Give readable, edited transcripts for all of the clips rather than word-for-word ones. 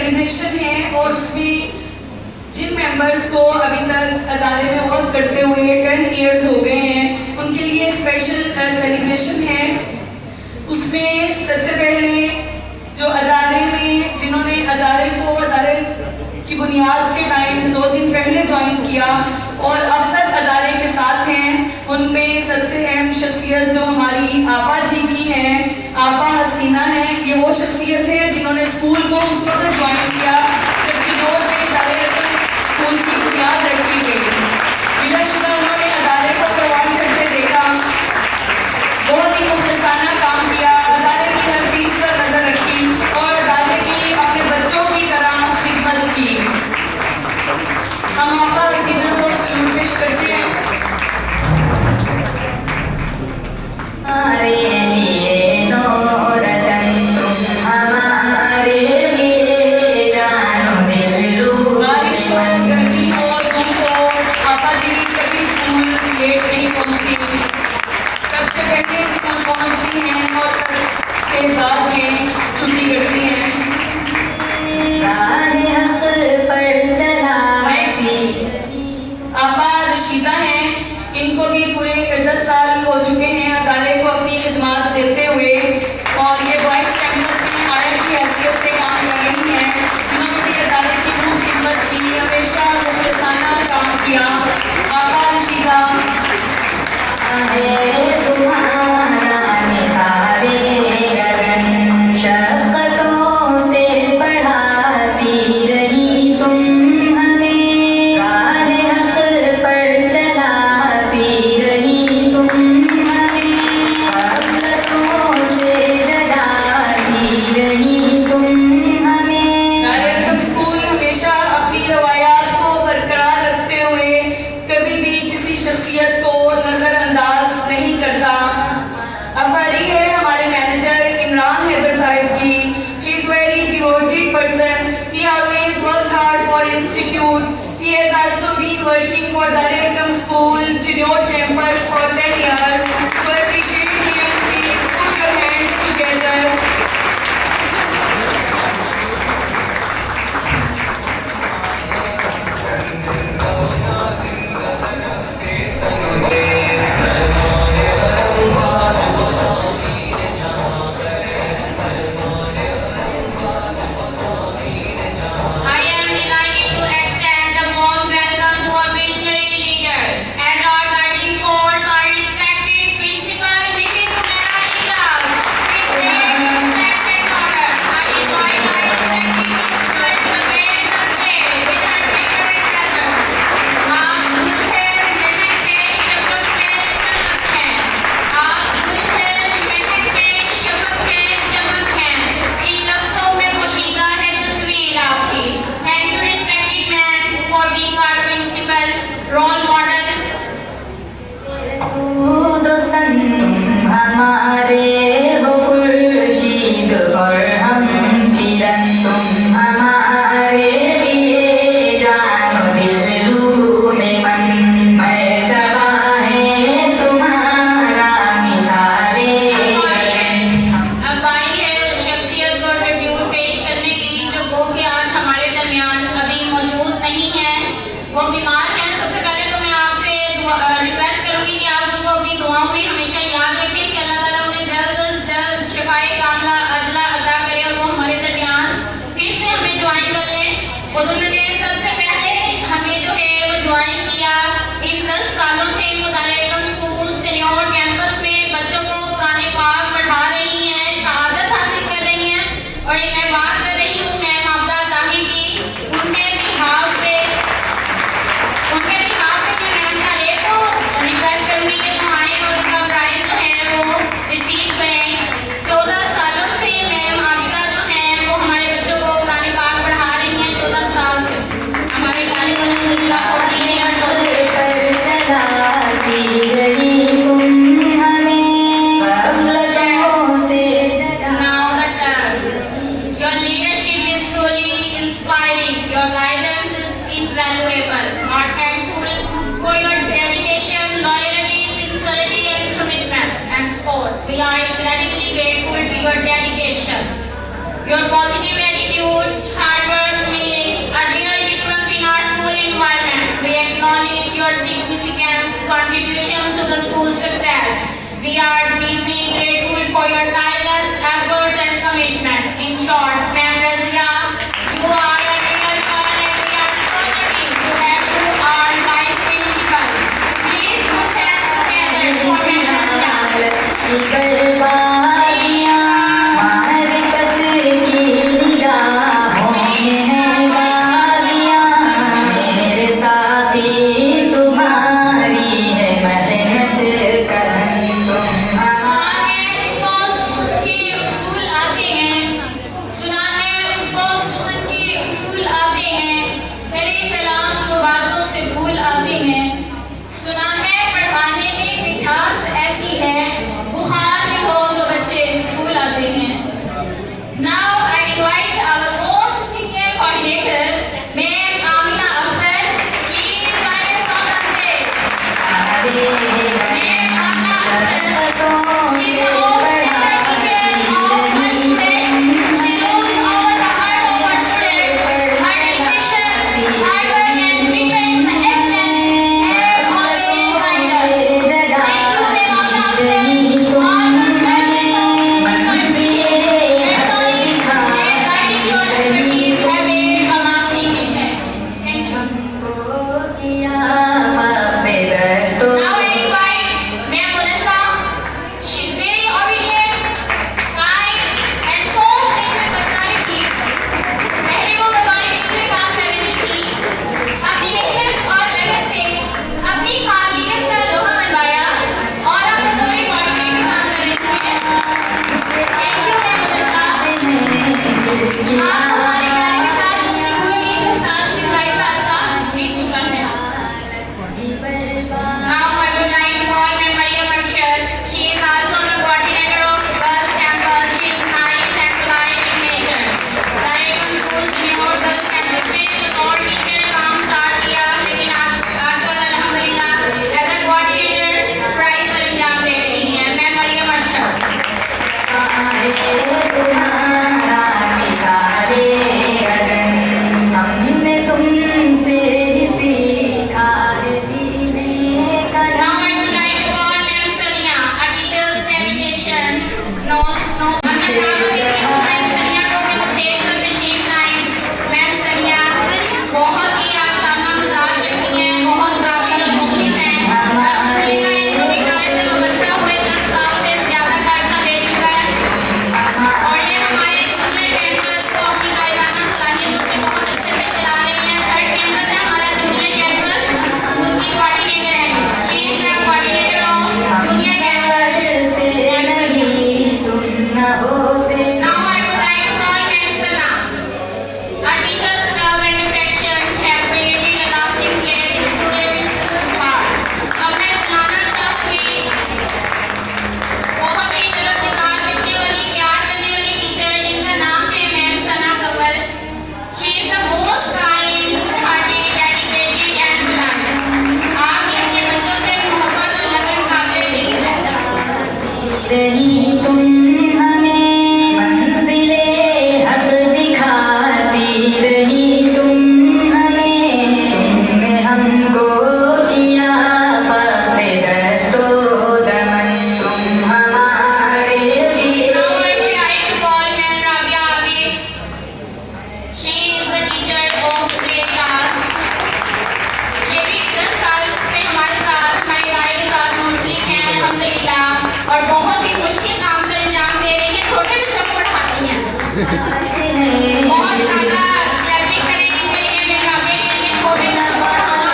Celebration है और उसमें जिन मेंबर्स को अभी तक अदारे में वर्क करते हुए 10 इयर्स हो गए हैं उनके लिए स्पेशल सेलिब्रेशन है। उसमें सबसे पहले जो अदारे में जिन्होंने अदारे की बुनियाद के टाइम 2 दिन पहले ज्वाइन किया और अब तक अदारे के साथ हैं, उनमें सबसे अहम शख्सियत जो हमारी आपा जी की है, आपा हसीना है। ये वो शख्सियत है जिन्होंने स्कूल को उस वक्त ज्वाइन किया जब चिन्नौर में दारुल स्कूल की बुनियाद रखी गई। बिलाशुबा उन्होंने अदारे को परवान चढ़ते देखा, बहुत ही मुखलिसाना काम किया, अदारे की हर चीज़ पर नजर रखी और अदारे की अपने बच्चों की तरह खिदमत की। हम आपा हसीना को सल्यूट पेश करते हैं। छुट्टी करती हैं। आपा रशीदा हैं, इनको भी पूरे 10 साल हो चुके हैं अदारे को अपनी खिदमत देते हुए और ये बॉयज कैंपस में आया की हैसियत से काम कर रही हैं। इन्होंने भी अदारे की खूब खिदमत की, हमेशा मुखलिसाना काम किया। आपा रशीदा शख्सियत को नजरअंदाज नहीं करता। अब बारी है हमारे मैनेजर इमरान हैदर साहब की। He is very devoted person, he always work hard for institute, he has also been working for Darul school Chinnaur campus for 10 years, so appreciate him, please put your hands together। Your positive attitude, hard work, contributions to the school's success. We are deeply grateful for your tireless efforts and commitment. In short, Ma'am Razia, you are a real pearl and we are so lucky to have you our Vice Principal. Please put hands together for Ma'am Razia. बहुत ज्यादा clapping करेंगे के लिए मैं काफी के लिए छोटे बच्चों को पढ़ाना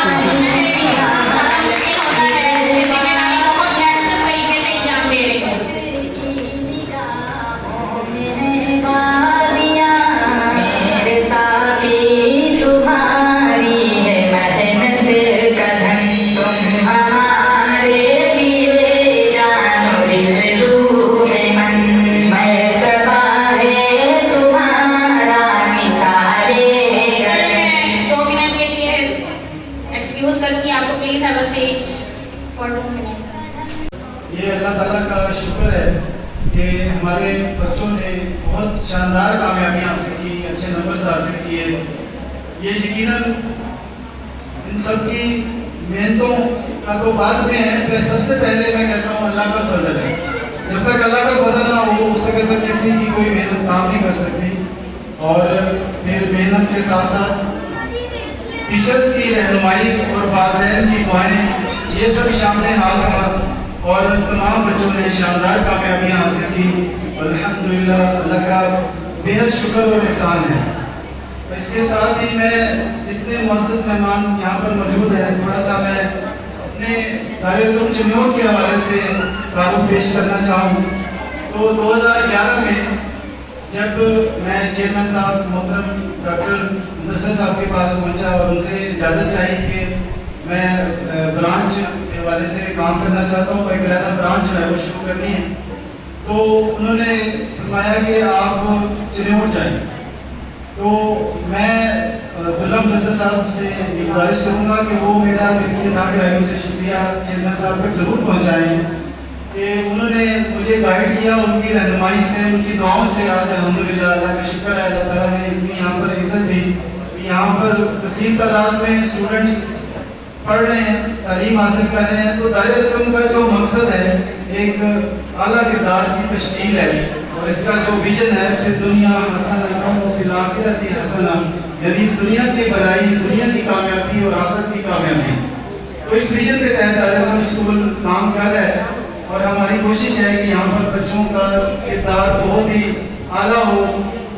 बहुत ज्यादा मुश्किल होता है। जिम्मेदारी बहुत व्यस्त तरीके से एग्जाम दे रही है। मेरे साथी तुम्हारी है मेहनत का धन, तुम हमारे लिए जानो दिल रूह मन, मर्तबा है तुम्हारा मिसाले सर मैं 2 मिनट के लिए एक्सक्यूज करूंगी आपको, please have a seat for 2 minute. ये अल्लाह ताला का शुक्र है कि हमारे बच्चों ने बहुत शानदार कामयाबियाँ हासिल की, अच्छे नंबर्स हासिल किए। ये यकीनन इन सब की मेहनतों का तो बाद में है, पर सबसे पहले मैं कहता हूँ अल्लाह का फजल है। जब तक अल्लाह का फजल ना हो उस तक किसी की कोई मेहनत काम नहीं कर सकती। और फिर मेहनत के साथ साथ टीचर्स की रहनुमाई और वालिदैन की दुआएं, ये सब शामिल हाल रहा और तमाम बच्चों ने शानदार कामयाबियाँ हासिल की। अल्हम्दुलिल्लाह, अल्लाह का बेहद शुक्र और एहसान है। इसके साथ ही मैं जितने मुअज़्ज़ज़ मेहमान यहाँ पर मौजूद हैं, थोड़ा सा मैं अपने दारुल चिन्नौर के हवाले से तारुफ पेश करना चाहूँ। तो 2011 में जब मैं चेयरमैन साहब मोहतरम डॉक्टर मुदस्सिर साहब के पास पहुँचा और उनसे इजाज़त चाहिए कि मैं ब्रांच के हवाले से काम करना चाहता हूँ, एक अलग ब्रांच जो है वो शुरू करनी है, तो उन्होंने फरमाया कि आप चिन्नौर जाइए। तो मैं अब्दुल्ला मुदस्सिर साहब से गुजारिश करूँगा कि वो मेरा दिल की गहराइयों से शुक्रिया चेयरमैन साहब तक ज़रूर पहुँचाएँ कि उन्होंने मुझे गाइड किया, उनकी रहनुमाई से, उनकी दुआओं से आज अल्हम्दुलिल्लाह अल्लाह का शुक्र है, अल्लाह ताला ने इतनी यहाँ पर इज़्ज़त दी कि यहाँ पर कसीर तादाद में स्टूडेंट्स पढ़ रहे हैं, तालीम हासिल कर रहे हैं। तो दारुल इल्म का जो मकसद है एक आला किरदार की तश्कील है और इसका जो विजन है फिर दुनिया हसना और फिर आखिरत हसना, यानी इस दुनिया की भलाई, इस दुनिया की कामयाबी और आखिरत की कामयाबी। तो इस विजन के तहत दारुल इल्म स्कूल काम कर रहा है और हमारी कोशिश है कि यहाँ पर बच्चों का किरदार बहुत ही आला हो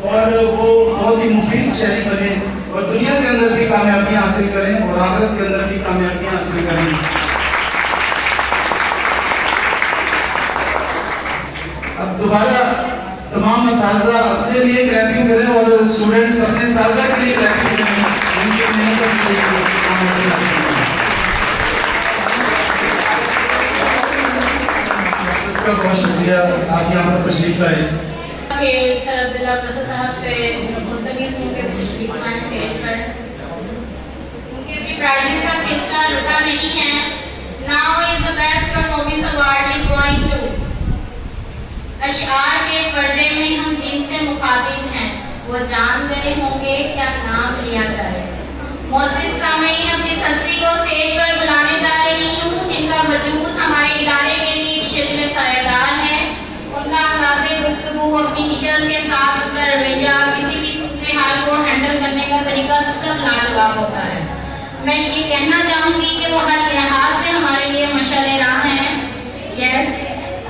और वो बहुत ही मुफीद शहरी बने और दुनिया के अंदर भी कामयाबियाँ हासिल करें और आखिरत के अंदर भी कामयाबियाँ हासिल करें। अब दोबारा तमाम असातिज़ा अपने लिए क्लैपिंग करें और स्टूडेंट्स अपने असातिज़ा के लिए क्लैपिंग करें, उनकी मेहनत से कामयाबी हासिल करें। सबका बहुत शुक्रिया, आप यहाँ पर तशरीफ लाए। सर अब्दुल्ला मुदस्सिर साहब से मुल्तमिस हूं कि तशरीफ लाएं स्टेज पर। उनके अभी प्राइजेस का सिलसिला रुका नहीं है। Now is the best performance award is going to अशआर के पर्दे में हम जिनसे मुखातिब हैं वो जान गए होंगे क्या नाम लिया जाए। मोअज़्ज़िज़ सामीन, अब जिस हस्ती को स्टेज पर बुलाने जा रही हूँ जिनका वजूद हमारे इदारे के लिए शजर सायादार है, उनका अंदाज़े गुफ्तगू, अपनी टीचर्स के साथ उनका रवैया, किसी भी सूरत हाल को हैंडल करने का तरीका सब लाजवाब होता है। मैं ये कहना चाहूँगी कि वो हर लिहाज से हमारे लिए मशाल-ए राह हैं। यस,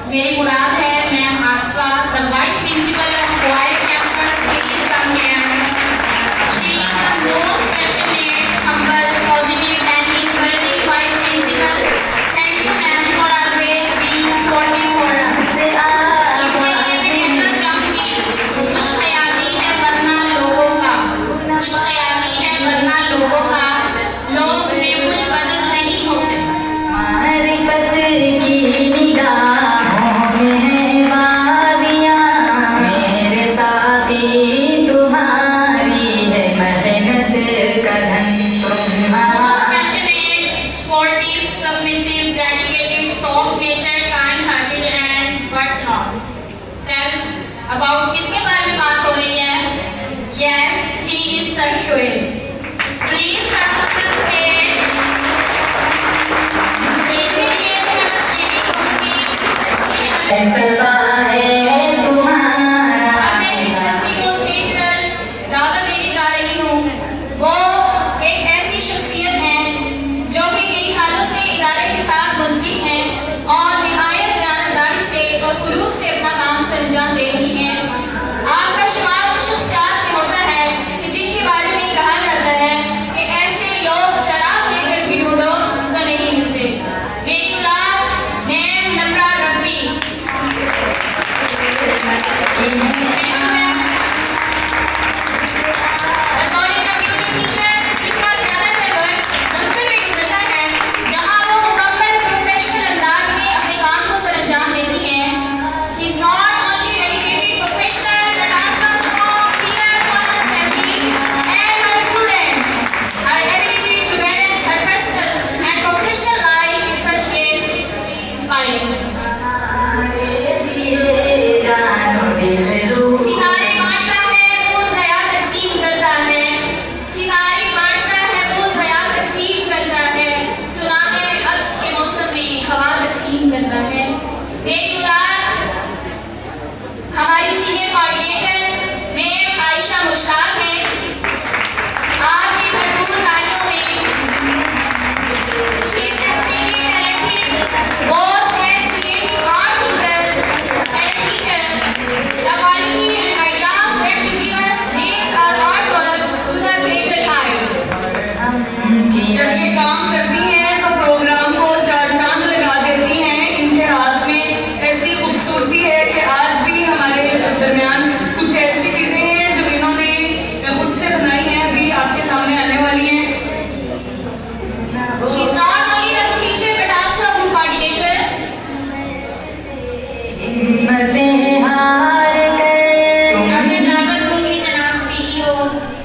मेरी मुराद है ma'am Aasfa, the vice principal of boys campus Delhi scam. She is the most passionate, humble, positive and encouraging vice principal. Thank you ma'am for always being supportive for us. मारिफत तकसीम करता है। एक दौरान हमारी senior coordinator ma'am Ayesha Mushtaq हैं। आपकी भरपूर तालियों में she is extremely talented both as creative art thinker and a teacher. The quality and ideas that you give us raise our artwork to the greater heights. जब ये काम करती हैं तो प्रोग्राम को चार चांद लगा देती हैं। इनके हाथ में ऐसी खूबसूरती है कि आज भी हमारे दरमियान कुछ ऐसी चीजें हैं जो इन्होंने खुद से बनाई हैं, अभी आपके सामने आने वाली हैं। She is not only the good teacher but also a good coordinator. हिम्मतें हार कर अब मैं दावत दूंगी जनाब CEO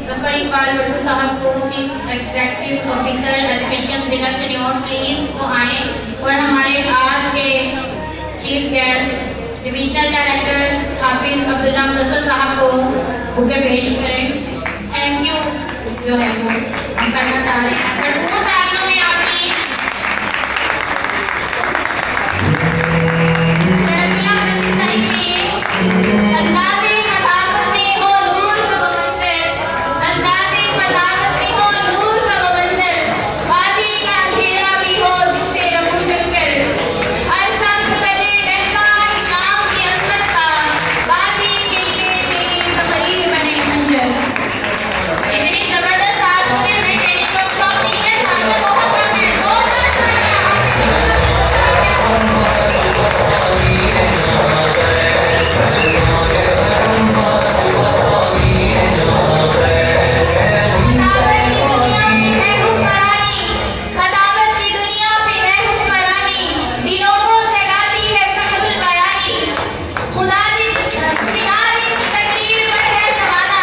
जफर इकबाल भट्टू साहब को, चीफ एग्जीक्यूटिव ऑफिसर एजुकेशन जिला चिन्नौर, प्लीज वो आए और हमारे आज के चीफ गेस्ट डिविजनल डायरेक्टर हाफिज अब्दुल्ला मुदस्सर साहब को बुके पेश करें। थैंक यू जो है वो हम करना चाह रहे हैं। भरपूर तालियों में आपकी सरगुला मुदस्सर साहिब के लिए अंदाज़े खताबत में हो नूर का मंजर, अंदाज़े खताबत में हो नूर का मंजर, बाती का अंधेरा भी हो जिससे रफू शक्कर, हर सख्त बजे डंका इस्लाम की असरत का, बाती के लिए तेरी तकरीर बने खंजर। इतनी जबरदस्त हाथ में मैं ट्रेनिंग वर्कशॉप दी है, आपने बहुत कम है, जोरदार तालियां। खताबत की दुनिया पे है हुक्मरानी, खताबत की दुनिया पे है हुक्मरानी, दिलों को जगाती है सहजुल बयानी, खुदा फिदा जिनकी तकदीर पर है ज़माना,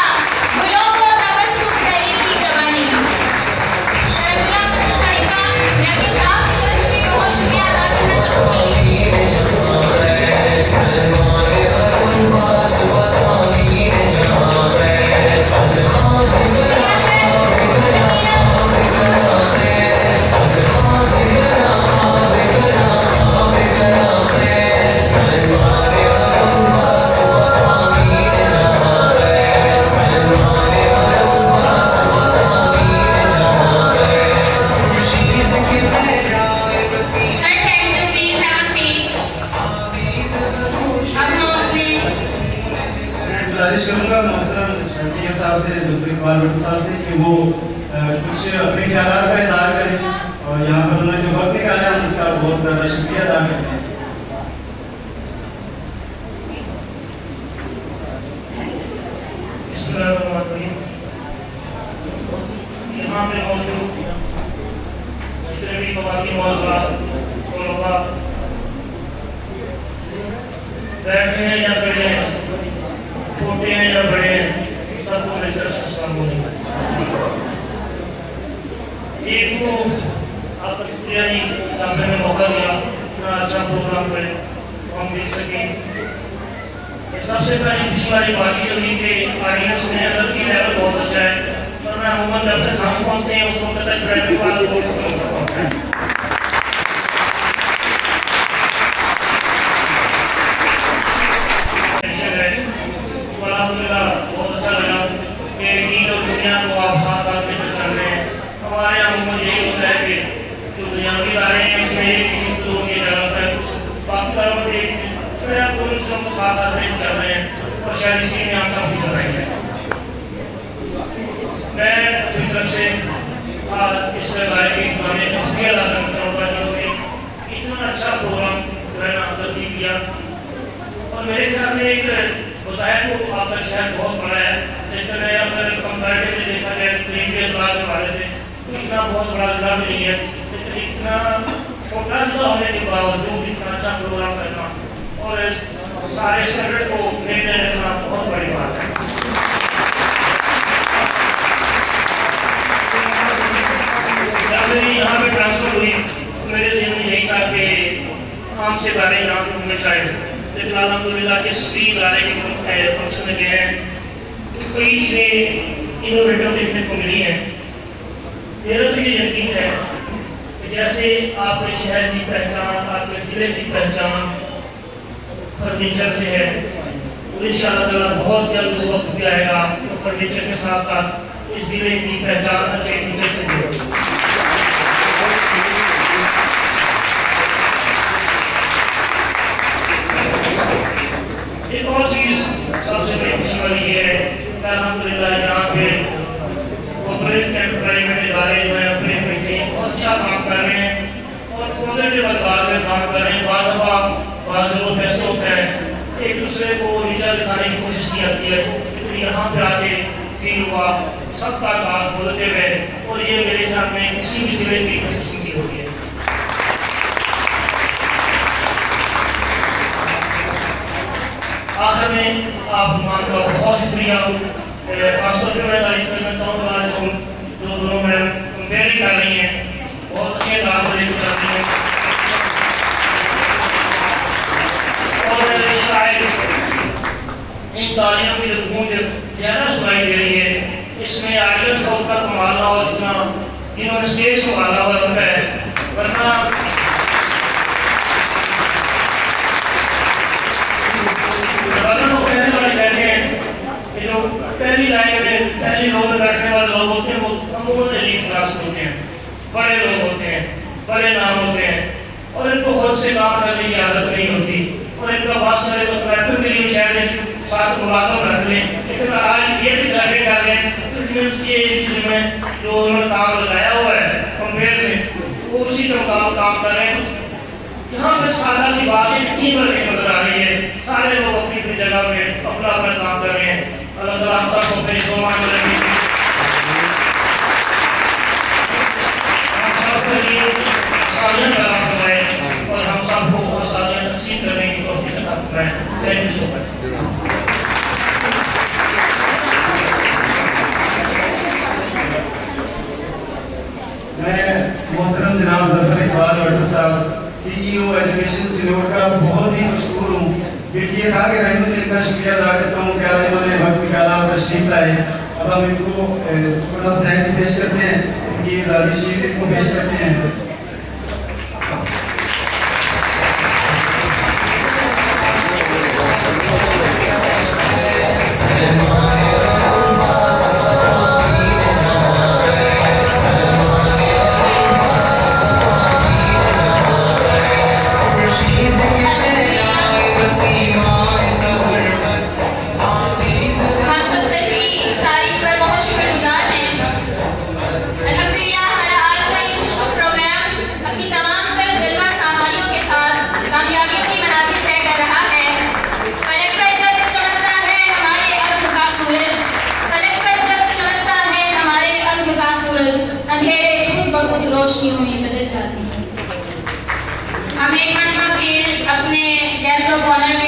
गुलों को तबस्सुम है इनकी जवानी। सरगुला मुदस्सर साहिबा, मैं अपने स्टाफ की तरफ से भी बहुत शुक्रिया अदा करना चाहूँगी। Sir, thank you, please have a seat. अब हम अपने मैं गुजारिश करूंगा मोहतरम सीएम साहब से, जफर इकबाल भट्टू साहब से कि वो कुछ अपने ख्यालात का इजहार करें और यहाँ पर उन्होंने जो वक्त निकाला हम उसका बहुत ज़्यादा शुक्रिया अदा करते हैं। बिस्मिल्लाहिर्रहमानिर्रहीम। यहाँ पे मौजूद जितने भी ख़वातीन मौजूद तलबा बैठे हैं या खड़े हैं, छोटे हैं या बड़े हैं, सबको मेरी तरफ से अस्सलाम वालेकुम। एक तो आपका शुक्रिया जी, आपने हमें मौका दिया इतना अच्छा प्रोग्राम करें तो हम देख सकें। सबसे पहली खुशी वाली बात ये हुई कि ऑडियंस में अंदर की लेवल बहुत अच्छा है, वरना अमूमन जब तक हम पहुँचते हैं उस वक्त तक ट्रैफिक वाला लोग पहुँचता है। अल्हम्दुलिल्लाह बहुत अच्छा लगा कि दीन और दुनिया को आप साथ साथ लेकर चल रहे हैं। हमारे यहाँ अमूमन यही होता है कि जो दुनियावी इदारे हैं उसमें एक ही चीज़ को किया जा रहा है, कुछ बाकी कारों में एक फिर आप दोनों चीज़ों को साथ साथ लेकर चल रहे हैं और शायद इसी में हम सब भी कर रहे हैं। मैं अपनी तरफ से इस राय के इंतजामिया का शुक्रिया अदा करना चाहूँगा जो कि इतना अच्छा प्रोग्राम जो है ना तरतीब किया। और मेरे ख्याल में एक बताया तो आपका शहर बहुत बड़ा है, लेकिन अगर कंपैरेटिवली देखा जाए तो प्रीवियस साल के हवाले से तो इतना बहुत बड़ा जिला भी नहीं है, लेकिन इतना छोटा जिला होने के बावजूद इतना अच्छा प्रोग्राम करना और इस सारे स्टैंडर्ड को मेंटेन रखना बहुत बड़ी बात है। जब मेरी यहाँ पे ट्रांसफर हुई मेरे जहन में यही था कि आम से इदारे यहाँ पे होंगे शायद, लेकिन अल्हम्दुलिल्लाह के सभी इदारे के फंक्शन में गए हैं तो कई चीज़ें इनोवेटिव देखने को मिली हैं। मेरा तो ये यकीन है कि कि जैसे आपके शहर की पहचान, आपके ज़िले की पहचान फर्नीचर से है, और इंशाअल्लाह ताला बहुत जल्द वो वक्त भी आएगा तो फर्नीचर के साथ साथ इस ज़िले की पहचान अच्छे टीचर से जुड़ेगी। एक और चीज़ सबसे बड़ी खुशी वाली ये है कि अल्हम्दुलिल्लाह यहाँ पे पब्लिक एंड प्राइवेट इदारे जो हैं अपने बैठे बहुत अच्छा काम कर रहे हैं और पॉजिटिव अंदाज में काम कर रहे हैं। बाज़ दफ़ा बाज़ लोग ऐसे होते हैं एक दूसरे को नीचा दिखाने की कोशिश की जाती है, लेकिन यहाँ पे आके फील हुआ सबका काम पॉजिटिव है और ये मेरे ख्याल में किसी भी जिले की कंसिस्टेंसी होती है। आखिर में आप तमाम का बहुत शुक्रिया, खासतौर पर मैं तारीफ करना चाहूँगा जो दोनों मैडम कंपेयरिंग कर रही हैं, बहुत अच्छे काम लेकर जाती हैं और शायद इन तालियों की जो गूंज ज़्यादा सुनाई दे रही है, इसमें ऑडियंस का उतना कमाल ना हो जितना जिन्होंने स्टेज संभाला हुआ उनका है, वरना कहने वाले कहते हैं कि जो पहली लाइन में पहली रो में बैठने वाले लोग होते हैं वो अमूमन एलीट क्लास के होते हैं, बड़े लोग होते हैं, बड़े नाम होते हैं और इनको खुद से काम करने की आदत नहीं होती और इनका वास करे तो ट्रैफिक के लिए शायद साथ मुलाजम रख लें, लेकिन आज ये भी ट्रैफिक कर लें तो ये चीज़ में जो उन्होंने काम लगाया हुआ है कंपेयर में वो उसी का काम कर रहे हैं। यहाँ पे सादा सी बात है, टीम वर्क नजर आ रही है, सारे लोग अपनी अपनी जगह पे अपना अपना काम कर रहे हैं। अल्लाह ताला हम सबको अपनी दुआ में रखे, हम सबके लिए आसानियाँ पैदा फरमाए और हम सबको आसानियाँ तकसीम करने की कोशिश अता फरमाए। Thank you so much. मैं मोहतरम जनाब ज़फ़र इकबाल भट्टू साहब CEO एजुकेशन चिनोट का बहुत ही मशहूर हूँ। बिल्कुल ये था कि रहने से इनका शुक्रिया अदा करता हूँ कि आज इन्होंने वक्त निकाला और तशरीफ लाए। अब हम इनको टोकन ऑफ थैंक्स पेश करते हैं, इनकी आज़ादी शीट इनको पेश करते हैं। रोशनियों में बदल जाती है। हम एक मरतबा फिर अपने गेस्ट ऑफ ऑनर में